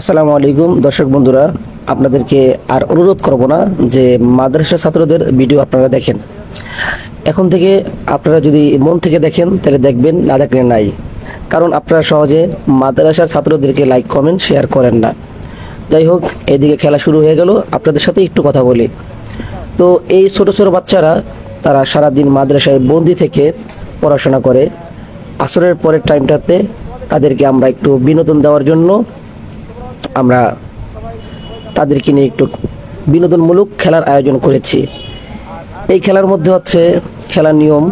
আসসালামু আলাইকুম দর্শক বন্ধুরা, আপনাদেরকে আর অনুরোধ করব না যে মাদ্রাসা ছাত্রদের ভিডিও আপনারা দেখেন। এখন থেকে আপনারা যদি মন থেকে দেখেন তাহলে দেখবেন, না দেখলে নাই। কারণ আপনারা সহজে মাদ্রাসার ছাত্রদেরকে লাইক কমেন্ট শেয়ার করেন না। যাই হোক, এদিকে খেলা শুরু হয়ে গেল, আপনাদের সাথে একটু কথা বলি। তো এই ছোট ছোট বাচ্চারা তারা সারাদিন মাদ্রাসায় বন্দি থেকে পড়াশোনা করে। আসরের পরের টাইমটাতে তাদেরকে আমরা একটু বিনোদন দেওয়ার জন্য আমরা তাদেরকে নিয়ে একটু বিনোদনমূলক খেলার আয়োজন করেছি। এই খেলার মধ্যে হচ্ছে খেলার নিয়ম,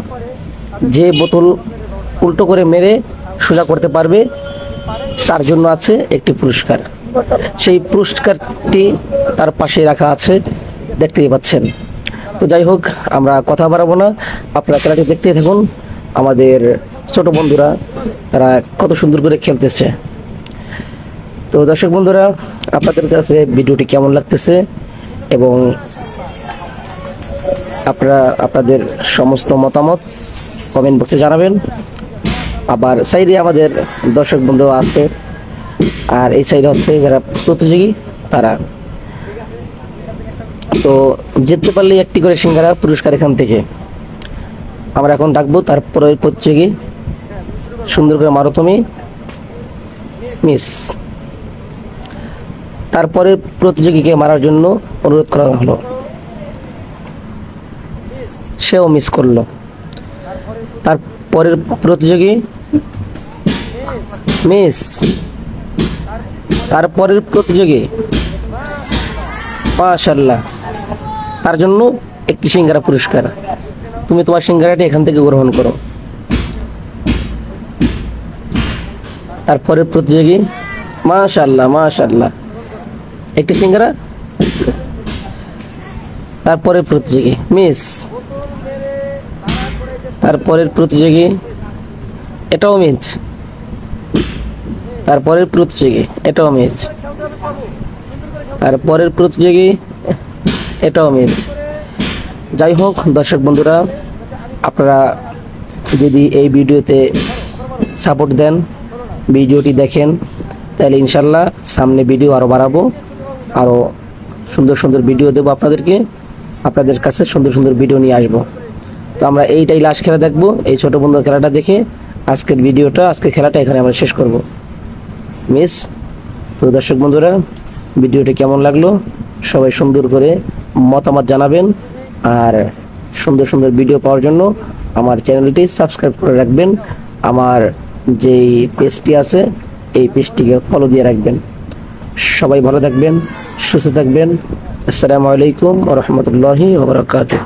যে বোতল উল্টো করে মেরে সোজা করতে পারবে তার জন্য আছে একটি পুরস্কার। সেই পুরস্কারটি তার পাশে রাখা আছে, দেখতেই পাচ্ছেন। তো যাই হোক, আমরা কথা বাড়াবো না, আপনারা খেলাটি দেখতেই থাকুন। আমাদের ছোট বন্ধুরা তারা কত সুন্দর করে খেলতেছে। তো দর্শক বন্ধুরা, আপনাদের কাছে ভিডিওটি কেমন লাগতেছে এবং আপনারা আপনাদের সমস্ত মতামত কমেন্ট বক্সে জানাবেন। আবার সাইডে আমাদের দর্শক বন্ধু আছে, আর এই সাইডে হচ্ছে যারা প্রতিযোগী তারা। তো জিততে পারলে একটি করে সিঙ্গারা পুরস্কার এখান থেকে আমরা এখন ডাকবো। তারপরে প্রতিযোগী সুন্দর করে মারো তুমি, মিস। তারপরে প্রতিযোগীকে মারার জন্য অনুরোধ করা হলো, সেও মিস করলো। তারপরের প্রতিযোগী মিস। তারপরের প্রতিযোগী মাশাআল্লাহ, তার জন্য একটি সিঙ্গারা পুরস্কার। তুমি তোমার সিঙ্গারাটি এখান থেকে গ্রহণ করো। তারপরের প্রতিযোগী মাশাআল্লাহ মাশাআল্লাহ, একটি সিঙ্গারা। তারপরের প্রতিযোগী মিস। তারপরের প্রতিযোগী এটাও মিস। তারপরের প্রতিযোগী এটাও মিস। তারপরের প্রতিযোগী এটাও মিস। যাই হোক দর্শক বন্ধুরা, আপনারা যদি এই ভিডিওতে সাপোর্ট দেন, ভিডিওটি দেখেন, তাহলে ইনশাল্লাহ সামনে ভিডিও আরও বাড়াবো, আরও সুন্দর সুন্দর ভিডিও দেবো আপনাদেরকে, আপনাদের কাছে সুন্দর সুন্দর ভিডিও নিয়ে আসবো। তো আমরা এইটাই লাস্ট খেলা দেখবো। এই ছোট বন্ধুর খেলাটা দেখে আজকের খেলাটা এখানে আমরা শেষ করব, মিস। তো দর্শক বন্ধুরা, ভিডিওটি কেমন লাগলো সবাই সুন্দর করে মতামত জানাবেন, আর সুন্দর সুন্দর ভিডিও পাওয়ার জন্য আমার চ্যানেলটি সাবস্ক্রাইব করে রাখবেন। আমার যেই পেজটি আছে এই পেজটিকে ফলো দিয়ে রাখবেন। সবাই ভালো থাকবেন, সুস্থ থাকবেন। আসসালামু আলাইকুম ওয়া রাহমাতুল্লাহি ওয়া বারাকাতুহু।